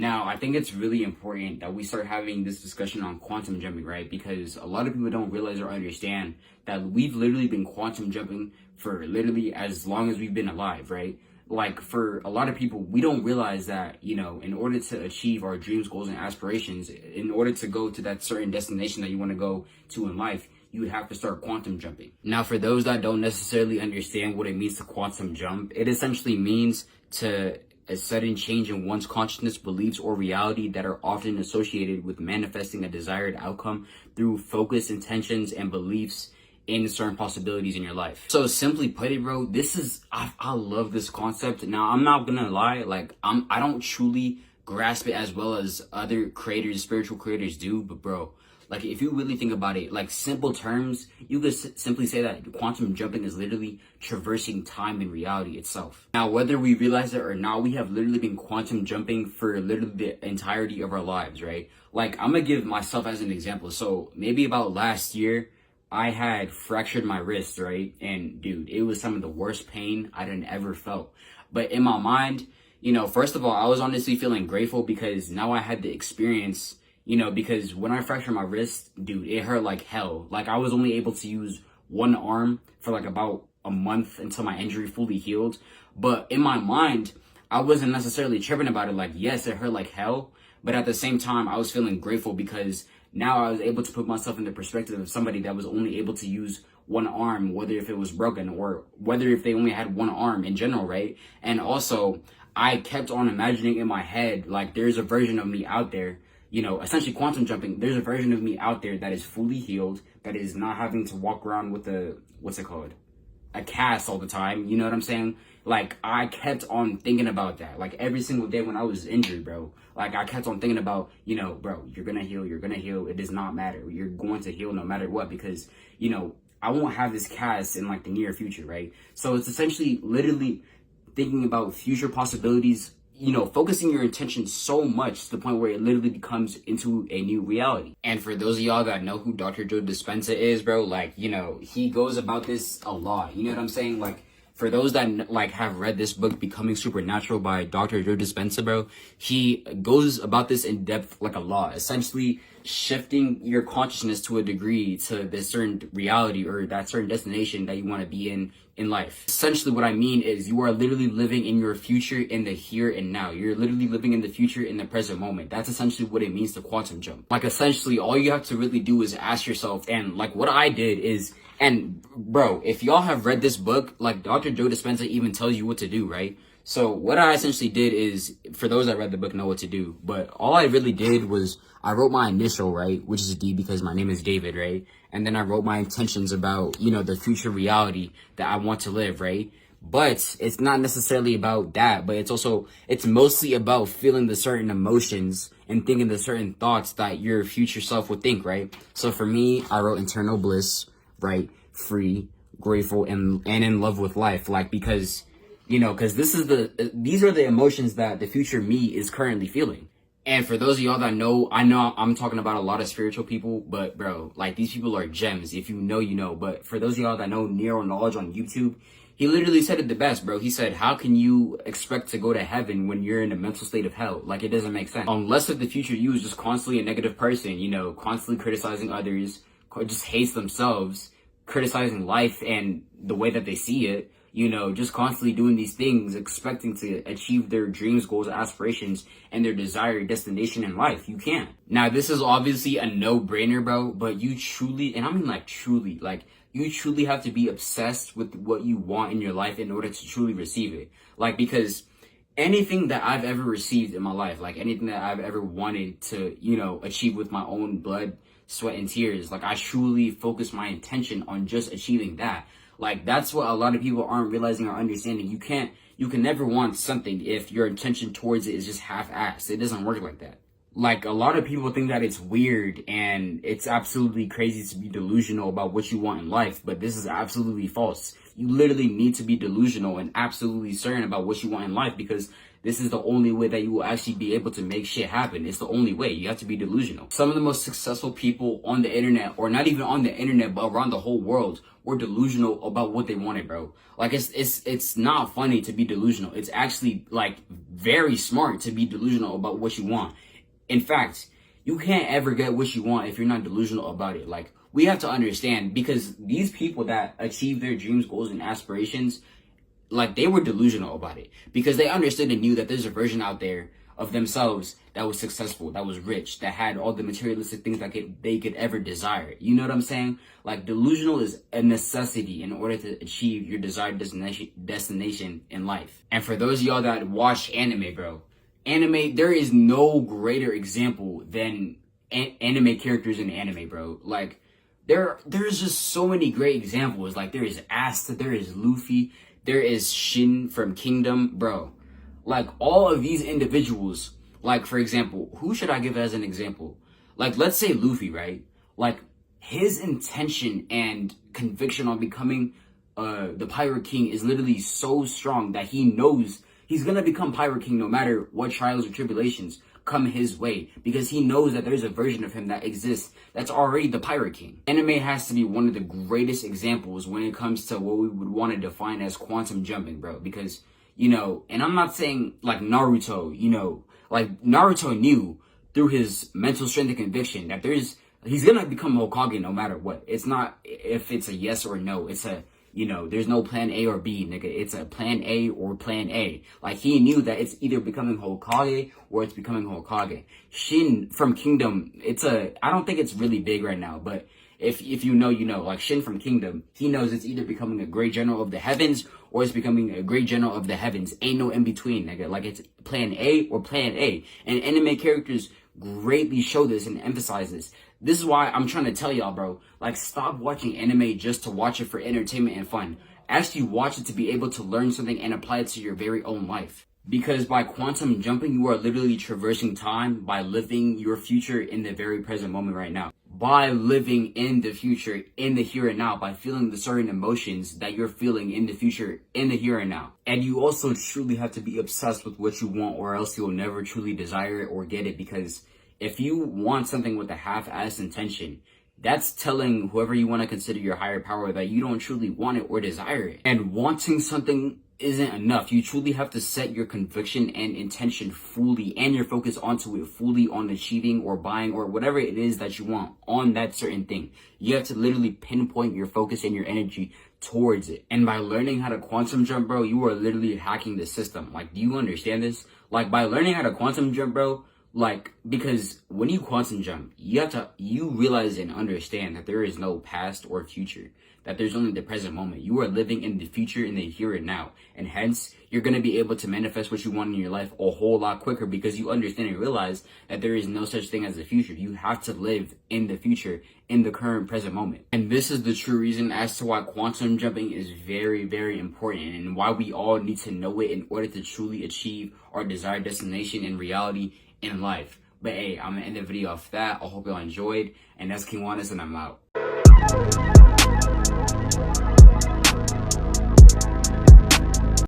Now, I think it's really important that we start having this discussion on quantum jumping, right? Because a lot of people don't realize or understand that we've literally been quantum jumping for literally as long as we've been alive, right? Like, for a lot of people, we don't realize that, in order to achieve our dreams, goals, and aspirations, in order to go to that certain destination that you want to go to in life, you would have to start quantum jumping. Now, for those that don't necessarily understand what it means to quantum jump, it essentially means to a sudden change in one's consciousness, beliefs, or reality that are often associated with manifesting a desired outcome through focused intentions and beliefs in certain possibilities in your life. So simply put it, bro, I love this concept. Now, I'm not gonna lie, like, I don't truly grasp it as well as other creators, spiritual creators do, but bro, like, if you really think about it, like, simple terms, you could simply say that quantum jumping is literally traversing time and reality itself. Now, whether we realize it or not, we have literally been quantum jumping for literally the entirety of our lives, right? Like, I'm gonna give myself as an example. So maybe about last year, I had fractured my wrist, right? And dude, it was some of the worst pain I done ever felt. But in my mind, first of all, I was honestly feeling grateful because now I had the experience, because when I fractured my wrist, dude, it hurt like hell. Like, I was only able to use one arm for like about a month until my injury fully healed. But in my mind, I wasn't necessarily tripping about it. Like, yes, it hurt like hell. But at the same time, I was feeling grateful because now I was able to put myself in the perspective of somebody that was only able to use one arm, whether if it was broken or whether if they only had one arm in general, right? And also, I kept on imagining in my head, like, there's a version of me out there, essentially quantum jumping, there's a version of me out there that is fully healed, that is not having to walk around with a cast all the time, you know what I'm saying? Like, I kept on thinking about that, like, every single day when I was injured, bro. Like, I kept on thinking about, bro, you're gonna heal, it does not matter, you're going to heal no matter what, because, I won't have this cast in, like, the near future, right? So it's essentially literally thinking about future possibilities, focusing your attention so much to the point where it literally becomes into a new reality. And for those of y'all that know who Dr. Joe Dispenza is, bro, like, he goes about this a lot. You know what I'm saying? Like, for those that, like, have read this book, Becoming Supernatural by Dr. Joe Dispenza, bro, he goes about this in depth, like, a lot. Essentially shifting your consciousness to a degree to this certain reality or that certain destination that you want to be in life. Essentially what I mean is you are literally living in your future in the here and now. You're literally living in the future in the present moment. That's essentially what it means to quantum jump. Like, essentially all you have to really do is ask yourself, and like what I did is, and bro, if y'all have read this book, like, Dr. Joe Dispenza even tells you what to do, right? So what I essentially did is, for those that read the book know what to do, but all I really did was I wrote my initial, right, which is D because my name is David, right? And then I wrote my intentions about, the future reality that I want to live, right? But it's not necessarily about that, but it's mostly about feeling the certain emotions and thinking the certain thoughts that your future self would think, right? So for me, I wrote internal bliss, right? Free, grateful, and in love with life, like, because because these are the emotions that the future me is currently feeling. And for those of y'all that know, I know I'm talking about a lot of spiritual people, but bro, like, these people are gems. If you know, you know. But for those of y'all that know Nero Knowledge on YouTube, he literally said it the best, bro. He said, how can you expect to go to heaven when you're in a mental state of hell? Like, it doesn't make sense. Unless if the future you is just constantly a negative person, constantly criticizing others, just hates themselves, criticizing life and the way that they see it, just constantly doing these things, expecting to achieve their dreams, goals, aspirations, and their desired destination in life. You can't. Now, this is obviously a no-brainer, bro, but you truly, and I mean, like, truly, like, you truly have to be obsessed with what you want in your life in order to truly receive it. Like, because anything that I've ever received in my life, like, anything that I've ever wanted to, achieve with my own blood, sweat, and tears, like, I truly focus my intention on just achieving that. Like, that's what a lot of people aren't realizing or understanding. You can never want something if your intention towards it is just half-assed. It doesn't work like that. Like, a lot of people think that it's weird and it's absolutely crazy to be delusional about what you want in life, but this is absolutely false. You literally need to be delusional and absolutely certain about what you want in life, because this is the only way that you will actually be able to make shit happen. It's the only way. You have to be delusional. Some of the most successful people on the internet, or not even on the internet, but around the whole world, were delusional about what they wanted, bro. Like, it's not funny to be delusional. It's actually, like, very smart to be delusional about what you want. In fact, you can't ever get what you want if you're not delusional about it. Like, we have to understand, because these people that achieve their dreams, goals, and aspirations, like, they were delusional about it, because they understood and knew that there's a version out there of themselves that was successful, that was rich, that had all the materialistic things that they could ever desire. You know what I'm saying? Like, delusional is a necessity in order to achieve your desired destination in life. And for those of y'all that watch anime, bro, there is no greater example than anime characters in anime, bro. Like, there's just so many great examples. Like, there is Asta, there is Luffy, there is Shin from Kingdom, bro. Like, all of these individuals, like, for example, who should I give as an example? Like, let's say Luffy, right? Like, his intention and conviction on becoming the Pirate King is literally so strong that he knows he's gonna become Pirate King no matter what trials or tribulations come his way, because he knows that there's a version of him that exists that's already the Pirate King. Anime has to be one of the greatest examples when it comes to what we would want to define as quantum jumping, bro, because, you know, and I'm not saying like Naruto, you know, like Naruto knew through his mental strength and conviction that he's gonna become Hokage no matter what. It's not if it's a yes or no, it's a, you know, there's no plan A or B, nigga. It's a plan A or plan A. Like, he knew that it's either becoming Hokage or it's becoming Hokage. Shin from Kingdom, I don't think it's really big right now, but if you know, you know. Like, Shin from Kingdom, he knows it's either becoming a great general of the heavens or it's becoming a great general of the heavens. Ain't no in between, nigga. Like, it's plan A or plan A. And anime characters greatly show this and emphasize this. This is why I'm trying to tell y'all, bro, like, stop watching anime just to watch it for entertainment and fun. Actually watch it to be able to learn something and apply it to your very own life. Because by quantum jumping, you are literally traversing time by living your future in the very present moment right now. By living in the future, in the here and now, by feeling the certain emotions that you're feeling in the future, in the here and now. And you also truly have to be obsessed with what you want, or else you'll never truly desire it or get it, because if you want something with a half-assed intention, that's telling whoever you want to consider your higher power that you don't truly want it or desire it. And wanting something isn't enough. You truly have to set your conviction and intention fully, and your focus onto it fully, on achieving or buying or whatever it is that you want on that certain thing. You have to literally pinpoint your focus and your energy towards it. And by learning how to quantum jump, bro, you are literally hacking the system. Like, do you understand this? Like, by learning how to quantum jump, bro, like, because when you quantum jump, you realize and understand that there is no past or future, that there's only the present moment. You are living in the future, in the here and now, and hence you're going to be able to manifest what you want in your life a whole lot quicker, because you understand and realize that there is no such thing as the future. You have to live in the future, in the current present moment. And this is the true reason as to why quantum jumping is very, very important, and why we all need to know it in order to truly achieve our desired destination in reality in life. But hey, I'm gonna end the video off that. I hope y'all enjoyed, and that's King Juanis, and I'm out.